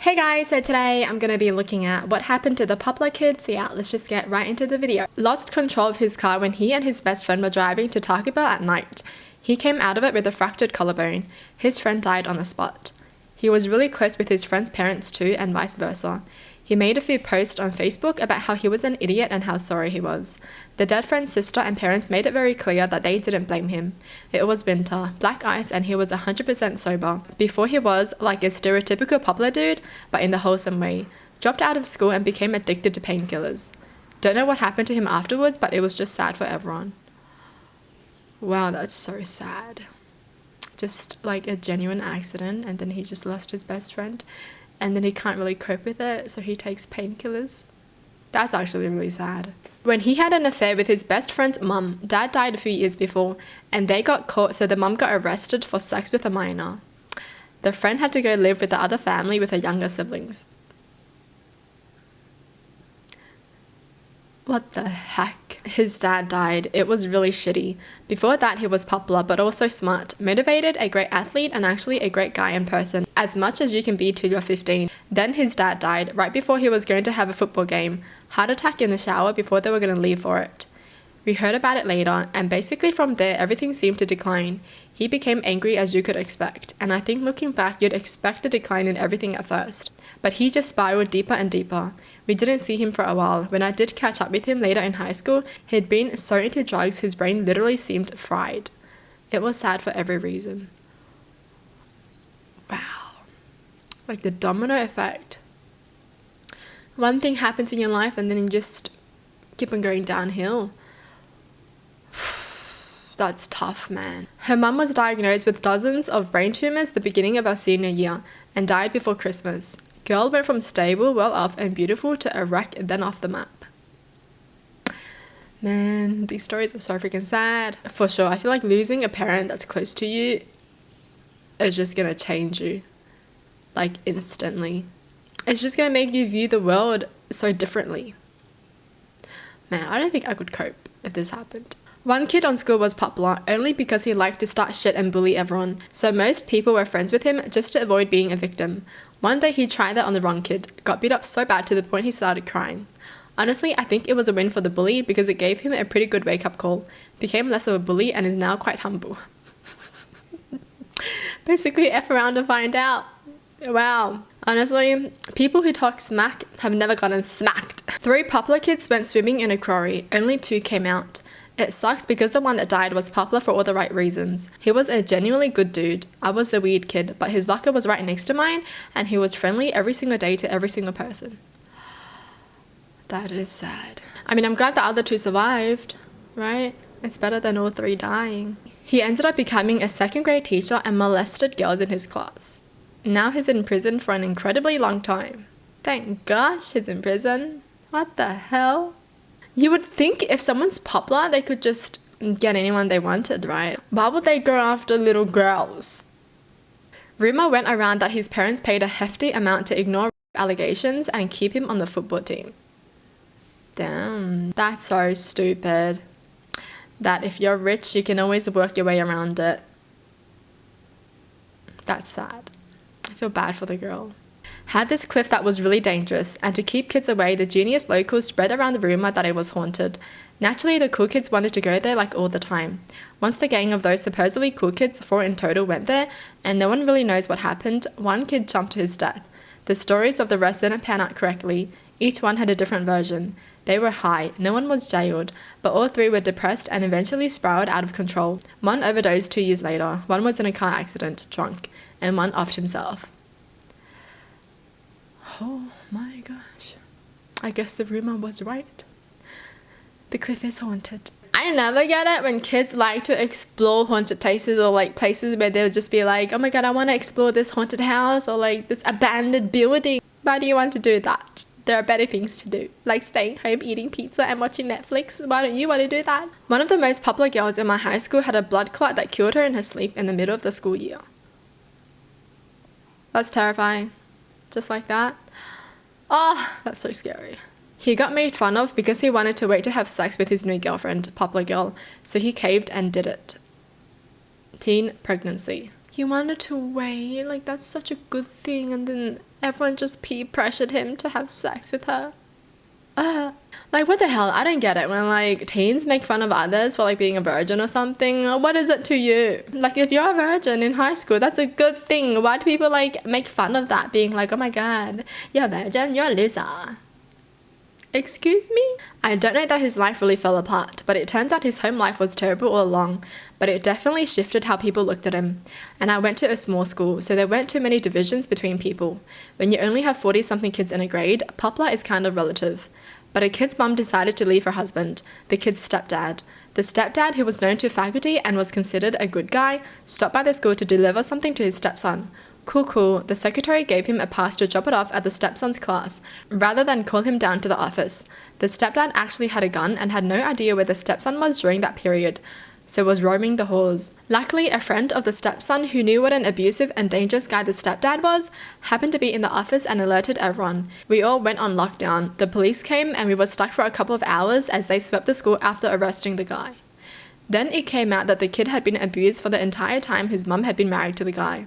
Hey guys, so today I'm going to be looking at what happened to the Poplar kid. So yeah, let's just get right into the video. Lost control of his car when he and his best friend were driving to Taco Bell at night. He came out of it with a fractured collarbone. His friend died on the spot. He was really close with his friend's parents too, and vice versa. He made a few posts on Facebook about how he was an idiot and how sorry he was. The dead friend's sister and parents made it very clear that they didn't blame him. It was winter, black ice, and he was 100% sober. Before he was like a stereotypical Poplar dude, but in the wholesome way. Dropped out of school and became addicted to painkillers. Don't know what happened to him afterwards, but it was just sad for everyone. Wow, that's so sad. Just like a genuine accident, and then he just lost his best friend. And then he can't really cope with it, so he takes painkillers. That's actually really sad. When he had an affair with his best friend's mum, dad died a few years before, and they got caught, so the mum got arrested for sex with a minor. The friend had to go live with the other family with her younger siblings. What the heck? His dad died. It was really shitty. Before that, he was popular, but also smart, motivated, a great athlete, and actually a great guy in person, as much as you can be till you're 15. Then his dad died, right before he was going to have a football game. Heart attack in the shower before they were going to leave for it. We heard about it later, and basically from there, everything seemed to decline. He became angry as you could expect, and I think looking back, you'd expect a decline in everything at first. But he just spiraled deeper and deeper. We didn't see him for a while. When I did catch up with him later in high school, he'd been so into drugs his brain literally seemed fried. It was sad for every reason. Wow. Like the domino effect. One thing happens in your life and then you just keep on going downhill. That's tough, man. Her mum was diagnosed with dozens of brain tumors the beginning of our senior year and died before Christmas. Girl went from stable, well off and beautiful to a wreck and then off the map. Man, these stories are so freaking sad. For sure, I feel like losing a parent that's close to you is just gonna change you. Like instantly. It's just gonna make you view the world so differently. Man, I don't think I could cope if this happened. One kid on school was popular only because he liked to start shit and bully everyone, so most people were friends with him just to avoid being a victim. One day he tried that on the wrong kid, got beat up so bad to the point he started crying. Honestly, I think it was a win for the bully because it gave him a pretty good wake-up call, became less of a bully and is now quite humble. Basically, F around to find out. Wow. Honestly, people who talk smack have never gotten smacked. 3 Poplar kids went swimming in a quarry, only 2 came out. It sucks because the one that died was popular for all the right reasons. He was a genuinely good dude. I was the weird kid, but his locker was right next to mine and he was friendly every single day to every single person. That is sad. I mean, I'm glad the other 2 survived, right? It's better than all 3 dying. He ended up becoming a 2nd grade teacher and molested girls in his class. Now he's in prison for an incredibly long time. Thank gosh he's in prison. What the hell? You would think if someone's popular, they could just get anyone they wanted, right? Why would they go after little girls? Rumor went around that his parents paid a hefty amount to ignore allegations and keep him on the football team. Damn, that's so stupid. That if you're rich, you can always work your way around it. That's sad. I feel bad for the girl. Had this cliff that was really dangerous, and to keep kids away, the genius locals spread around the rumor that it was haunted. Naturally, the cool kids wanted to go there like all the time. Once the gang of those supposedly cool kids, 4 in total, went there, and no one really knows what happened, one kid jumped to his death. The stories of the rest didn't pan out correctly. Each one had a different version. They were high, no one was jailed, but all 3 were depressed and eventually spiraled out of control. One overdosed 2 years later, one was in a car accident, drunk, and one offed himself. Oh my gosh. I guess the rumor was right. The cliff is haunted. I never get it when kids like to explore haunted places or like places where they'll just be like, oh my god, I want to explore this haunted house or like this abandoned building. Why do you want to do that? There are better things to do, like staying home, eating pizza and watching Netflix. Why don't you want to do that? One of the most popular girls in my high school had a blood clot that killed her in her sleep in the middle of the school year. That's terrifying. Just like that. Oh, that's so scary. He got made fun of because he wanted to wait to have sex with his new girlfriend, Poplar girl, so he caved and did it. Teen pregnancy. He wanted to wait, like that's such a good thing, and then Everyone just peer pressured him to have sex with her. Like, what the hell? I don't get it. When, like, teens make fun of others for, like, being a virgin or something, what is it to you? Like, if you're a virgin in high school, that's a good thing. Why do people, like, make fun of that? Being like, oh my god, you're a virgin, you're a loser. Excuse me? I don't know that his life really fell apart, but it turns out his home life was terrible all along, but it definitely shifted how people looked at him. And I went to a small school, so there weren't too many divisions between people. When you only have 40-something kids in a grade, popular is kind of relative. But a kid's mum decided to leave her husband, the kid's stepdad. The stepdad, who was known to faculty and was considered a good guy, stopped by the school to deliver something to his stepson. Cool. The secretary gave him a pass to drop it off at the stepson's class, rather than call him down to the office. The stepdad actually had a gun and had no idea where the stepson was during that period, so was roaming the halls. Luckily, a friend of the stepson who knew what an abusive and dangerous guy the stepdad was, happened to be in the office and alerted everyone. We all went on lockdown. The police came and we were stuck for a couple of hours as they swept the school after arresting the guy. Then it came out that the kid had been abused for the entire time his mum had been married to the guy,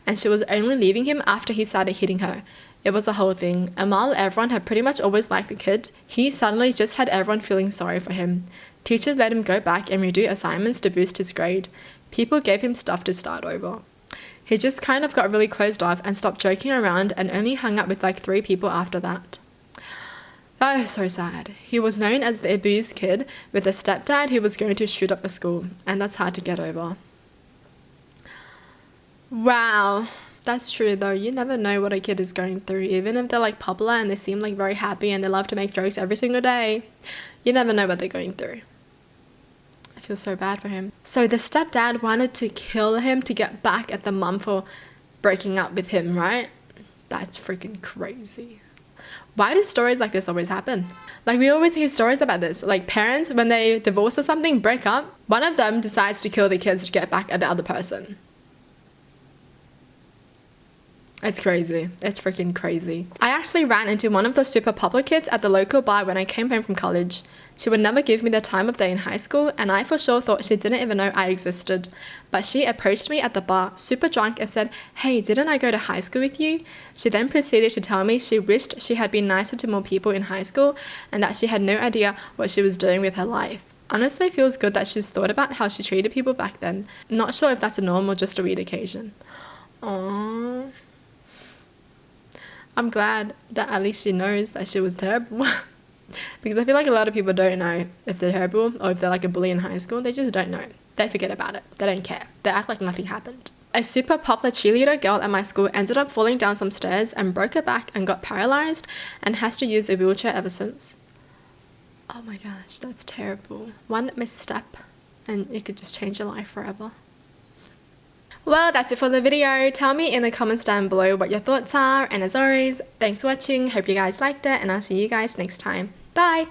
and she was only leaving him after he started hitting her. It was a whole thing, and while everyone had pretty much always liked the kid, he suddenly just had everyone feeling sorry for him. Teachers let him go back and redo assignments to boost his grade. People gave him stuff to start over. He just kind of got really closed off and stopped joking around and only hung up with like 3 people after that. That is so sad. He was known as the abused kid with a stepdad who was going to shoot up a school, and that's hard to get over. Wow, that's true though. You never know what a kid is going through, even if they're like popular and they seem like very happy and they love to make jokes every single day. You never know what they're going through. I feel so bad for him. So the stepdad wanted to kill him to get back at the mum for breaking up with him, right? That's freaking crazy. Why do stories like this always happen? Like, we always hear stories about this. Like, parents, when they divorce or something, break up, one of them decides to kill the kids to get back at the other person. It's crazy. It's freaking crazy. I actually ran into one of the super popular kids at the local bar when I came home from college. She would never give me the time of day in high school, and I for sure thought she didn't even know I existed. But she approached me at the bar, super drunk, and said, "Hey, didn't I go to high school with you?" She then proceeded to tell me she wished she had been nicer to more people in high school and that she had no idea what she was doing with her life. Honestly, feels good that she's thought about how she treated people back then. Not sure if that's a norm or just a weird occasion. Aww. I'm glad that at least she knows that she was terrible. Because I feel like a lot of people don't know if they're terrible or if they're like a bully in high school. They just don't know. They forget about it. They don't care. They act like nothing happened. A super popular cheerleader girl at my school ended up falling down some stairs and broke her back and got paralyzed and has to use a wheelchair ever since. Oh my gosh, that's terrible. One misstep and it could just change your life forever. Well, that's it for the video. Tell me in the comments down below what your thoughts are, and as always, thanks for watching. Hope you guys liked it, and I'll see you guys next time. Bye!